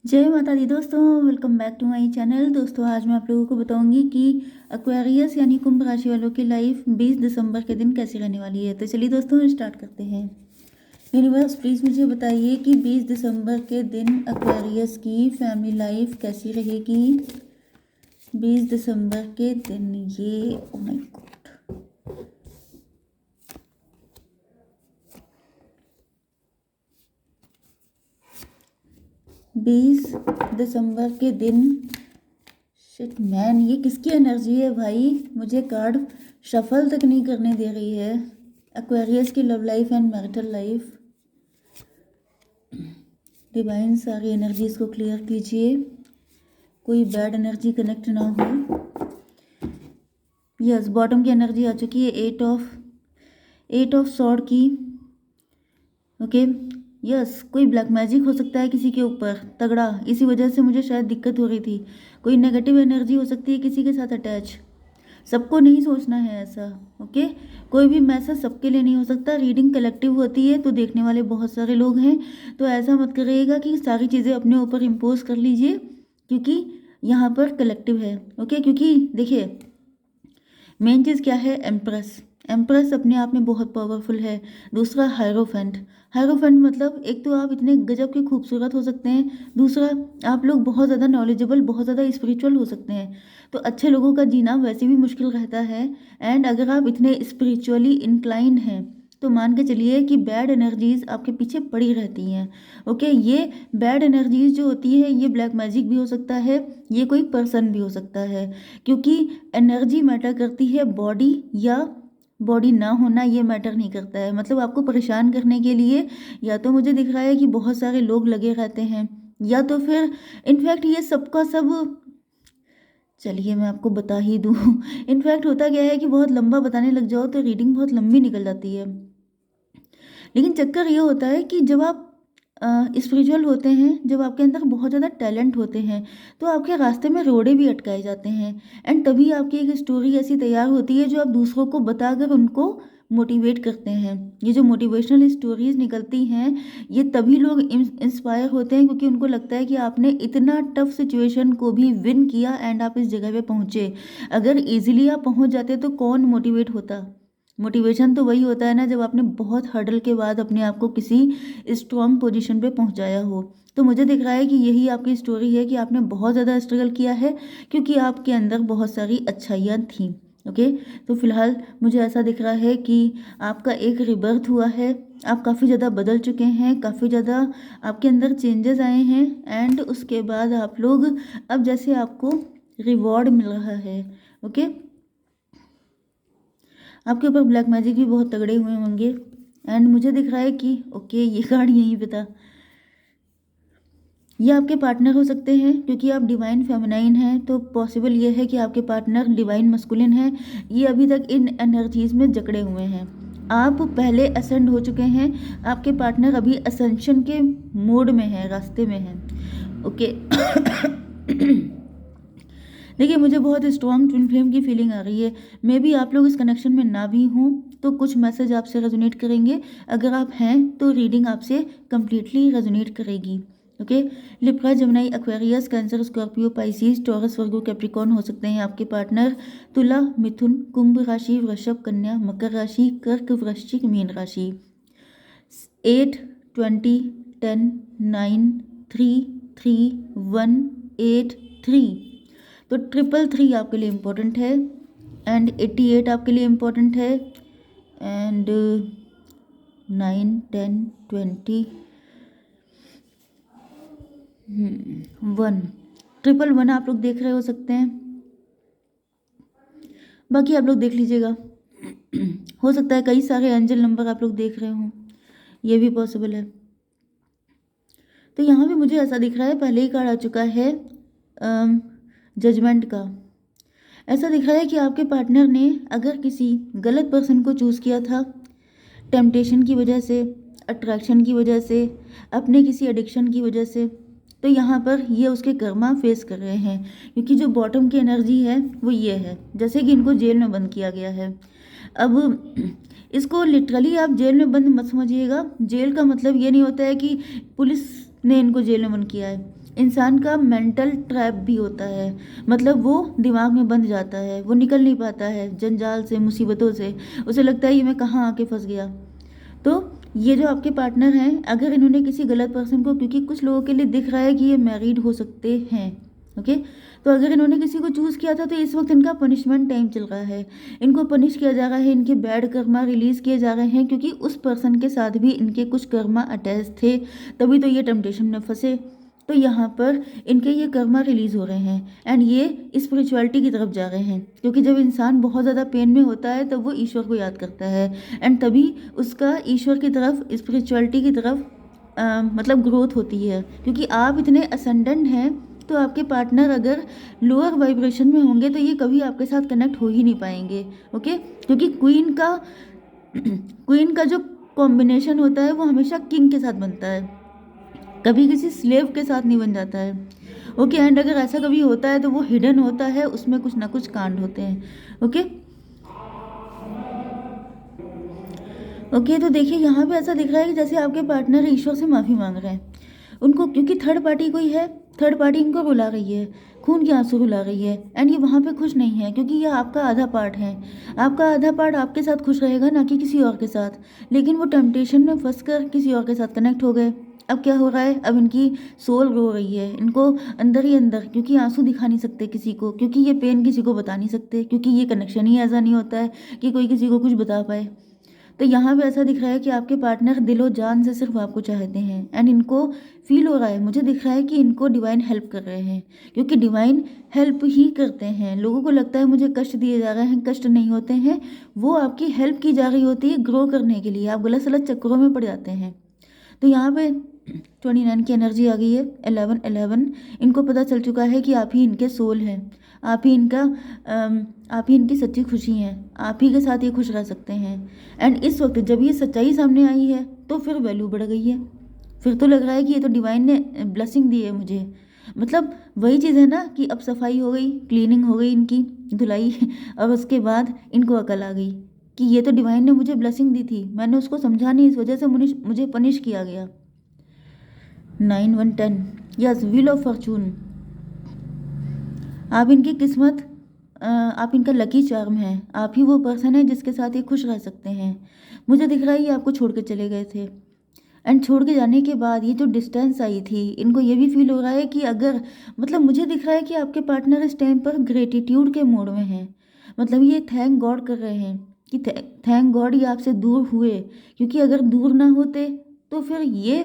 जय माता दी दोस्तों, welcome back to my channel. दोस्तों आज मैं आप लोगों को बताऊंगी कि एक्वेरियस यानी कुंभ राशि वालों की लाइफ 20 दिसंबर के दिन कैसी रहने वाली है। तो चलिए दोस्तों स्टार्ट करते हैं। यूनिवर्स प्लीज़ मुझे बताइए कि 20 दिसंबर के दिन एक्वेरियस की फैमिली लाइफ कैसी रहेगी। 20 दिसंबर के दिन ये ओ माय गॉड 20 दिसंबर के दिन शिट मैन, ये किसकी एनर्जी है भाई? मुझे कार्ड शफल तक नहीं करने दे रही है। एक्वेरियस की love life and marital life. Divine सारी एनर्जीज को क्लियर कीजिए, कोई बैड एनर्जी कनेक्ट ना हो। यस, बॉटम की एनर्जी आ चुकी है, एट ऑफ सॉर्ड की। ओके यस, कोई ब्लैक मैजिक हो सकता है किसी के ऊपर तगड़ा, इसी वजह से मुझे शायद दिक्कत हो रही थी। कोई नेगेटिव एनर्जी हो सकती है किसी के साथ अटैच। सबको नहीं सोचना है ऐसा। ओके, कोई भी मैसेज सबके लिए नहीं हो सकता। रीडिंग कलेक्टिव होती है तो देखने वाले बहुत सारे लोग हैं, तो ऐसा मत करिएगा कि सारी चीज़ें अपने ऊपर इम्पोज कर लीजिए, क्योंकि यहाँ पर कलेक्टिव है। ओके, क्योंकि देखिए मेन चीज़ क्या है, एम्प्रेस। एम्प्रेस अपने आप में बहुत पावरफुल है। दूसरा हायरोफेंट। हायरोफेंट मतलब एक तो आप इतने गजब के खूबसूरत हो सकते हैं, दूसरा आप लोग बहुत ज़्यादा नॉलेजेबल, बहुत ज़्यादा स्पिरिचुअल हो सकते हैं। तो अच्छे लोगों का जीना वैसे भी मुश्किल रहता है, एंड अगर आप इतने स्पिरिचुअली इंक्लाइंड हैं तो मान के चलिए कि बैड एनर्जीज आपके पीछे पड़ी रहती हैं। ओके, ये बैड एनर्जीज जो होती है ये ब्लैक मैजिक भी हो सकता है, ये कोई पर्सन भी हो सकता है, क्योंकि एनर्जी मैटर करती है। बॉडी या बॉडी ना होना ये मैटर नहीं करता है। मतलब आपको परेशान करने के लिए या तो मुझे दिख रहा है कि बहुत सारे लोग लगे रहते हैं, या तो फिर इनफैक्ट ये सबका सब, चलिए मैं आपको बता ही दूँ। इनफैक्ट होता क्या है कि बहुत लंबा बताने लग जाओ तो रीडिंग बहुत लंबी निकल जाती है। लेकिन चक्कर ये होता है कि जब आप स्पिरिचुअल होते हैं, जब आपके अंदर बहुत ज़्यादा टैलेंट होते हैं, तो आपके रास्ते में रोड़े भी अटकाए जाते हैं, एंड तभी आपकी एक स्टोरी ऐसी तैयार होती है जो आप दूसरों को बताकर उनको मोटिवेट करते हैं। ये जो मोटिवेशनल स्टोरीज निकलती हैं, ये तभी लोग इंस्पायर होते हैं क्योंकि उनको लगता है कि आपने इतना टफ सिचुएशन को भी विन किया एंड आप इस जगह पे पहुँचे। अगर इजीली आप पहुँच जाते तो कौन मोटिवेट होता? मोटिवेशन तो वही होता है ना जब आपने बहुत हर्डल के बाद अपने आप को किसी स्ट्रॉन्ग पोजीशन पे पहुंचाया हो। तो मुझे दिख रहा है कि यही आपकी स्टोरी है कि आपने बहुत ज़्यादा स्ट्रगल किया है क्योंकि आपके अंदर बहुत सारी अच्छाइयाँ थीं। ओके, तो फिलहाल मुझे ऐसा दिख रहा है कि आपका एक रिबर्थ हुआ है। आप काफ़ी ज़्यादा बदल चुके हैं, काफ़ी ज़्यादा आपके अंदर चेंजेस आए हैं, एंड उसके बाद आप लोग अब जैसे आपको रिवॉर्ड मिल रहा है। ओके, आपके ऊपर ब्लैक मैजिक भी बहुत तगड़े हुए होंगे, एंड मुझे दिख रहा है कि ओके ये कार्ड यहीं पे था। ये आपके पार्टनर हो सकते हैं क्योंकि आप डिवाइन फेमिनाइन हैं, तो पॉसिबल ये है कि आपके पार्टनर डिवाइन मस्कुलिन है। ये अभी तक इन एनर्जीज में जकड़े हुए हैं। आप पहले असेंड हो चुके हैं, आपके पार्टनर अभी असेंशन के मोड में है, रास्ते में है। ओके देखिए मुझे बहुत स्ट्रॉन्ग ट्विन फ्लेम की फीलिंग आ रही है। मे बी आप लोग इस कनेक्शन में ना भी हों तो कुछ मैसेज आपसे रेजोनेट करेंगे। अगर आप हैं तो रीडिंग आपसे कंप्लीटली रेजोनेट करेगी। Okay, Libra, Gemini, Aquarius, Cancer, Scorpio, Pisces, Taurus, Virgo, Capricorn हो सकते हैं आपके पार्टनर। तुला, मिथुन, कुंभ राशि, वृषभ, कन्या, मकर राशि, कर्क, वृश्चिक, मीन राशि। 8, 20, 10, 9, 3, 3, 1, 8, 3। तो 333 आपके लिए इम्पोर्टेंट है, एंड 88 आपके लिए इम्पोर्टेंट है, एंड 9, 10, 20, 1, 111 आप लोग देख रहे हो सकते हैं। बाकी आप लोग देख लीजिएगा। हो सकता है कई सारे एंजल नंबर आप लोग देख रहे हों, ये भी पॉसिबल है। तो यहाँ भी मुझे ऐसा दिख रहा है, पहले ही कार्ड आ चुका है जजमेंट का। ऐसा दिख रहा है कि आपके पार्टनर ने अगर किसी गलत पर्सन को चूज़ किया था, टेम्पटेशन की वजह से, अट्रैक्शन की वजह से, अपने किसी एडिक्शन की वजह से, तो यहाँ पर ये उसके कर्मा फेस कर रहे हैं, क्योंकि जो बॉटम की एनर्जी है वो ये है जैसे कि इनको जेल में बंद किया गया है। अब इसको लिटरली आप जेल में बंद मत समझिएगा। जेल का मतलब ये नहीं होता है कि पुलिस ने इनको जेल में बंद किया है। इंसान का मेंटल ट्रैप भी होता है, मतलब वो दिमाग में बंध जाता है, वो निकल नहीं पाता है जंजाल से, मुसीबतों से। उसे लगता है ये मैं कहाँ आके फंस गया। तो ये जो आपके पार्टनर हैं, अगर इन्होंने किसी गलत पर्सन को, क्योंकि कुछ लोगों के लिए दिख रहा है कि ये मैरिड हो सकते हैं, ओके, तो अगर इन्होंने किसी को चूज़ किया था तो इस वक्त इनका पनिशमेंट टाइम चल रहा है। इनको पनिश किया जा रहा है, इनके बैड कर्मा रिलीज़ किए जा रहे हैं, क्योंकि उस पर्सन के साथ भी इनके कुछ कर्मा अटैच थे, तभी तो ये टेम्पटेशन में फंसे। तो यहाँ पर इनके ये कर्मा रिलीज हो रहे हैं एंड ये स्पिरिचुअलिटी की तरफ जा रहे हैं, क्योंकि जब इंसान बहुत ज़्यादा पेन में होता है तब वो ईश्वर को याद करता है एंड तभी उसका ईश्वर की तरफ, स्पिरिचुअलिटी की तरफ मतलब ग्रोथ होती है। क्योंकि आप इतने असेंडेंट हैं, तो आपके पार्टनर अगर लोअर वाइब्रेशन में होंगे तो ये कभी आपके साथ कनेक्ट हो ही नहीं पाएंगे। ओके, क्योंकि क्वीन का क्वीन का जो कॉम्बिनेशन होता है वो हमेशा किंग के साथ बनता है, कभी किसी स्लेव के साथ नहीं बन जाता है। ओके, एंड अगर ऐसा कभी होता है तो वो हिडन होता है, उसमें कुछ ना कुछ कांड होते हैं। ओके, ओके, तो देखिए यहाँ पे ऐसा दिख रहा है कि जैसे आपके पार्टनर ईश्वर से माफ़ी मांग रहे हैं उनको, क्योंकि थर्ड पार्टी कोई है, थर्ड पार्टी इनको रुला रही है, खून के आंसू रुला रही है एंड ये वहाँ पे खुश नहीं है, क्योंकि ये आपका आधा पार्ट है। आपका आधा पार्ट आपके साथ खुश रहेगा, ना कि किसी और के साथ, लेकिन वो टेम्पटेशन में फंस कर किसी और के साथ कनेक्ट हो गए। अब क्या हो रहा है, अब इनकी सोल रो रही है, इनको अंदर ही अंदर, क्योंकि आंसू दिखा नहीं सकते किसी को, क्योंकि ये पेन किसी को बता नहीं सकते, क्योंकि ये कनेक्शन ही ऐसा नहीं होता है कि कोई किसी को कुछ बता पाए। तो यहाँ पे ऐसा दिख रहा है कि आपके पार्टनर दिलो जान से सिर्फ आपको चाहते हैं एंड इनको फील हो रहा है, मुझे दिख रहा है कि इनको डिवाइन हेल्प कर रहे हैं, क्योंकि डिवाइन हेल्प ही करते हैं। लोगों को लगता है मुझे कष्ट दिए जा रहे हैं, कष्ट नहीं होते हैं, वो आपकी हेल्प की जा रही होती है ग्रो करने के लिए, आप गलत सलत चक्करों में पड़ जाते हैं। तो यहाँ पे 29 की एनर्जी आ गई है, 11 इनको पता चल चुका है कि आप ही इनके सोल हैं, आप ही इनका आप ही इनकी सच्ची खुशी हैं, आप ही के साथ ये खुश रह सकते हैं। एंड इस वक्त जब ये सच्चाई सामने आई है तो फिर वैल्यू बढ़ गई है, फिर तो लग रहा है कि ये तो डिवाइन ने ब्लेसिंग दी है मुझे। मतलब वही चीज़ है ना कि अब सफाई हो गई, क्लीनिंग हो गई इनकी, धुलाई और उसके बाद इनको अकल आ गई कि ये तो डिवाइन ने मुझे ब्लेसिंग दी थी, मैंने उसको समझा नहीं, इस वजह से मुझे पनिश किया गया। 9 1 10, यस, व्हील ऑफ फॉर्चून, आप इनकी किस्मत, आप इनका लकी चार्म है, आप ही वो पर्सन है जिसके साथ ये खुश रह सकते हैं। मुझे दिख रहा है ये आपको छोड़ के चले गए थे एंड छोड़ के जाने के बाद ये जो डिस्टेंस आई थी, इनको ये भी फील हो रहा है कि अगर, मतलब मुझे दिख रहा है कि आपके पार्टनर इस टाइम पर ग्रेटिट्यूड के मोड में हैं, मतलब ये थैंक गॉड कर रहे हैं कि थैंक गॉड ये आपसे दूर हुए, क्योंकि अगर दूर ना होते तो फिर ये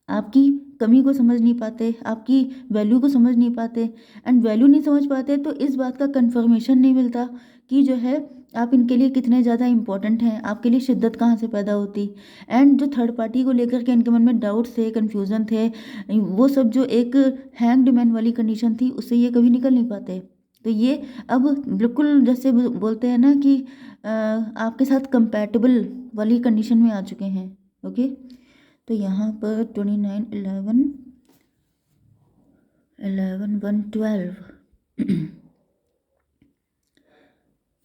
आपकी कमी को समझ नहीं पाते, आपकी वैल्यू को समझ नहीं पाते एंड वैल्यू नहीं समझ पाते तो इस बात का कंफर्मेशन नहीं मिलता कि जो है आप इनके लिए कितने ज़्यादा इंपॉर्टेंट हैं, आपके लिए शिद्दत कहाँ से पैदा होती। एंड जो थर्ड पार्टी को लेकर के इनके मन में डाउट थे, कन्फ्यूज़न थे, वो सब जो एक हैंग्ड मैन वाली कंडीशन थी उससे ये कभी निकल नहीं पाते। तो ये अब बिल्कुल जैसे बोलते हैं ना कि आपके साथ कंपैटिबल वाली कंडीशन में आ चुके हैं। ओके, तो यहाँ पर 29 11 1 12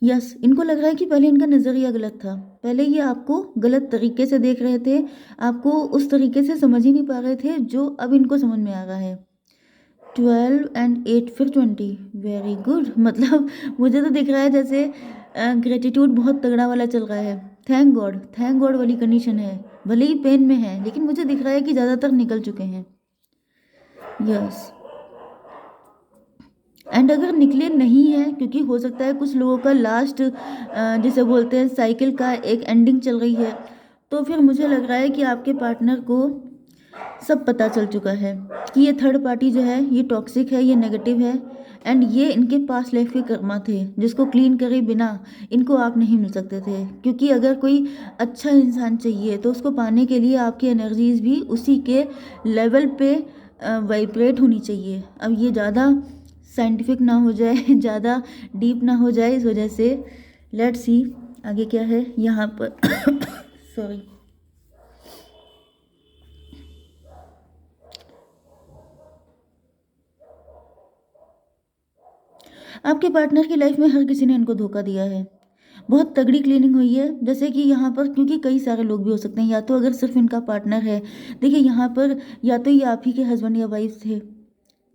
यस, इनको लग रहा है कि पहले इनका नज़रिया गलत था, पहले ये आपको गलत तरीके से देख रहे थे, आपको उस तरीके से समझ ही नहीं पा रहे थे जो अब इनको समझ में आ रहा है। 12 और 8 फिर 20, वेरी गुड। मतलब मुझे तो दिख रहा है जैसे ग्रेटिट्यूड बहुत तगड़ा वाला चल रहा है, थैंक गॉड वाली कंडीशन है, भले ही पेन में है लेकिन मुझे दिख रहा है कि ज़्यादातर निकल चुके हैं। यस, एंड अगर निकले नहीं हैं, क्योंकि हो सकता है कुछ लोगों का लास्ट, जिसे बोलते हैं साइकिल का एक एंडिंग चल रही है, तो फिर मुझे लग रहा है कि आपके पार्टनर को सब पता चल चुका है कि ये थर्ड पार्टी जो है ये टॉक्सिक है, ये नेगेटिव है एंड ये इनके पास लाइफ के कर्मा थे जिसको क्लीन करे बिना इनको आप नहीं मिल सकते थे। क्योंकि अगर कोई अच्छा इंसान चाहिए तो उसको पाने के लिए आपकी एनर्जीज भी उसी के लेवल पे वाइब्रेट होनी चाहिए। अब ये ज़्यादा साइंटिफिक ना हो जाए ज़्यादा डीप ना हो जाए, इस वजह से लेट्स सी आगे क्या है यहाँ पर सॉरी। आपके पार्टनर की लाइफ में हर किसी ने इनको धोखा दिया है, बहुत तगड़ी क्लीनिंग हुई है। जैसे कि यहाँ पर क्योंकि कई सारे लोग भी हो सकते हैं, या तो अगर सिर्फ इनका पार्टनर है, देखिए यहाँ पर या तो ये आप ही के हस्बैंड या वाइफ थे,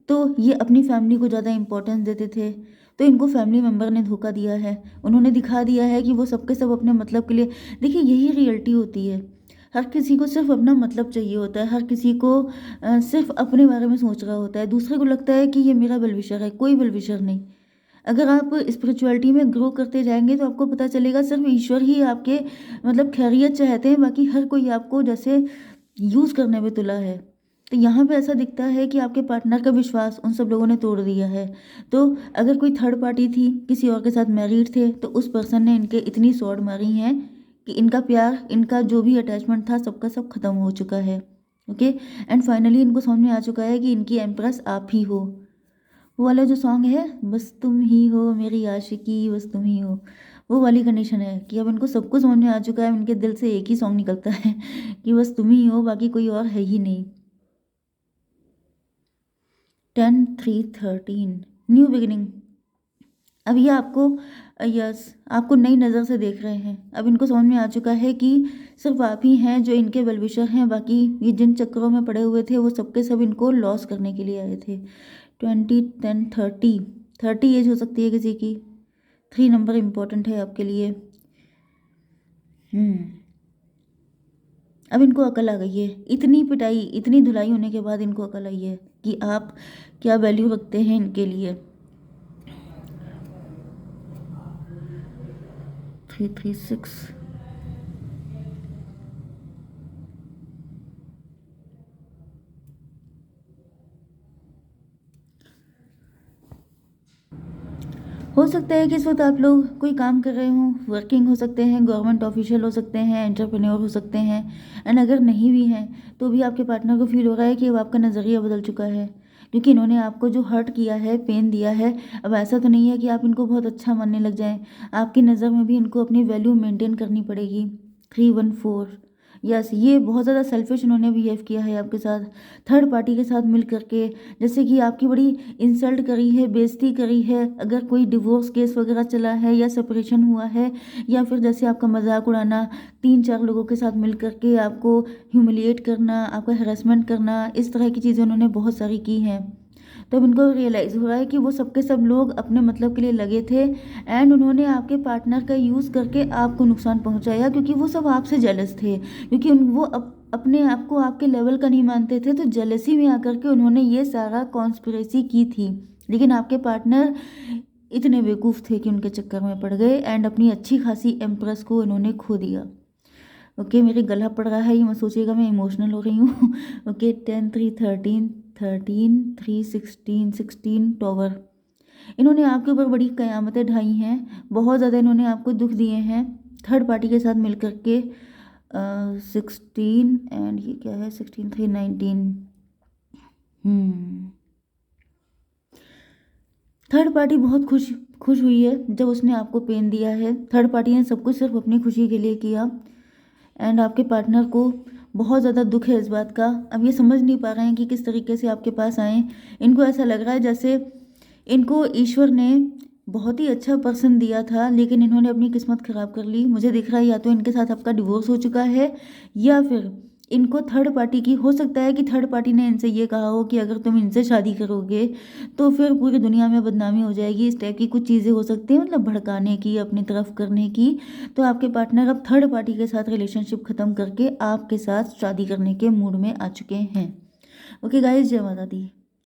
तो ये अपनी फैमिली को ज़्यादा इंपॉर्टेंस देते थे, तो इनको फैमिली मेम्बर ने धोखा दिया है। उन्होंने दिखा दिया है कि वो सबके सब अपने मतलब के लिए, देखिए यही रियलिटी होती है। हर किसी को सिर्फ अपना मतलब चाहिए होता है, हर किसी को सिर्फ अपने बारे में सोच रहा होता है, दूसरे को लगता है कि ये मेरा वेलविशर है, कोई वेलविशर नहीं। अगर आप स्पिरिचुअलिटी में ग्रो करते जाएंगे तो आपको पता चलेगा सिर्फ ईश्वर ही आपके मतलब खैरियत चाहते हैं, बाकी हर कोई आपको जैसे यूज़ करने पे तुला है। तो यहाँ पे ऐसा दिखता है कि आपके पार्टनर का विश्वास उन सब लोगों ने तोड़ दिया है। तो अगर कोई थर्ड पार्टी थी, किसी और के साथ मैरिड थे, तो उस पर्सन ने इनके इतनी सौड़ मारी हैं कि इनका प्यार, इनका जो भी अटैचमेंट था, सबका सब खत्म हो चुका है। ओके, एंड फाइनली इनको समझ में आ चुका है कि इनकी एम्प्रेस आप ही हो। वो वाला जो सॉन्ग है, बस तुम ही हो मेरी आशिकी, बस तुम ही हो, वो वाली कंडीशन है कि अब इनको सब कुछ समझ में आ चुका है। इनके दिल से एक ही सॉन्ग निकलता है कि बस तुम ही हो, बाकी कोई और है ही नहीं। 10-3-13 न्यू बिगिनिंग। अब ये आपको, यस, आपको नई नज़र से देख रहे हैं। अब इनको समझ में आ चुका है कि सिर्फ आप ही हैं जो इनके वेलविशर हैं, बाकी ये जिन चक्करों में पड़े हुए थे वो सबके सब इनको लॉस करने के लिए आए थे। 20-10-30 एज हो सकती है किसी की। 3 नंबर इम्पोर्टेंट है आपके लिए। अब इनको अकल आ गई है, इतनी पिटाई, इतनी धुलाई होने के बाद इनको अकल आई है कि आप क्या वैल्यू रखते हैं इनके लिए। 3-3-6 हो सकता है कि इस वक्त आप लोग कोई काम कर रहे हों, वर्किंग हो सकते हैं, गवर्नमेंट ऑफिशियल हो सकते हैं, एंटरप्रेन्योर हो सकते हैं। एंड अगर नहीं भी हैं तो भी आपके पार्टनर को फील हो रहा है कि अब आपका नज़रिया बदल चुका है, क्योंकि इन्होंने आपको जो हर्ट किया है, पेन दिया है, अब ऐसा तो नहीं है कि आप इनको बहुत अच्छा मानने लग जाएं। आपकी नज़र में भी इनको अपनी वैल्यू मेंटेन करनी पड़ेगी। 3-1-4, यस, ये बहुत ज़्यादा सेल्फिश उन्होंने बिहेव किया है आपके साथ, थर्ड पार्टी के साथ मिल करके। जैसे कि आपकी बड़ी इंसल्ट करी है, बेइज्जती करी है। अगर कोई डिवोर्स केस वगैरह चला है या सेपरेशन हुआ है, या फिर जैसे आपका मजाक उड़ाना, 3-4 लोगों के साथ मिल करके आपको ह्यूमिलिएट करना, आपका हेरासमेंट करना, इस तरह की चीज़ें उन्होंने बहुत सारी की हैं। तब इनको रियलाइज़ हो रहा है कि वो सबके सब लोग अपने मतलब के लिए लगे थे, एंड उन्होंने आपके पार्टनर का यूज़ करके आपको नुकसान पहुंचाया, क्योंकि वो सब आपसे जेलस थे, क्योंकि वो अपने आप को आपके लेवल का नहीं मानते थे, तो जेलसी में आकर के उन्होंने ये सारा कॉन्स्पिरेसी की थी। लेकिन आपके पार्टनर इतने बेवकूफ़ थे कि उनके चक्कर में पड़ गए, एंड अपनी अच्छी खासी एम्प्रेस को उन्होंने खो दिया। ओके, मेरे गला पड़ रहा है, ये मत सोचिएगा मैं इमोशनल हो रही हूँ। Okay, 10-3-13, 13-3-16 tower. इन्होंने आपके ऊपर बड़ी कयामतें ढाई हैं, बहुत ज़्यादा इन्होंने आपको दुख दिए हैं थर्ड पार्टी के साथ मिल करके। 16 एंड ये क्या है, 16-3-19। थर्ड पार्टी बहुत खुश खुश हुई है जब उसने आपको पेन दिया है। थर्ड पार्टी ने सब कुछ सिर्फ अपनी खुशी के लिए किया, एंड आपके पार्टनर को बहुत ज़्यादा दुख है इस बात का। अब ये समझ नहीं पा रहे हैं कि किस तरीके से आपके पास आए। इनको ऐसा लग रहा है जैसे इनको ईश्वर ने बहुत ही अच्छा पर्सन दिया था, लेकिन इन्होंने अपनी किस्मत ख़राब कर ली। मुझे दिख रहा है या तो इनके साथ आपका डिवोर्स हो चुका है, या फिर इनको थर्ड पार्टी की, हो सकता है कि थर्ड पार्टी ने इनसे ये कहा हो कि अगर तुम इनसे शादी करोगे तो फिर पूरी दुनिया में बदनामी हो जाएगी। इस टाइप की कुछ चीज़ें हो सकती हैं, मतलब भड़काने की, अपनी तरफ करने की। तो आपके पार्टनर अब थर्ड पार्टी के साथ रिलेशनशिप ख़त्म करके आपके साथ शादी करने के मूड में आ चुके हैं। ओके गाइस, जय माता दी।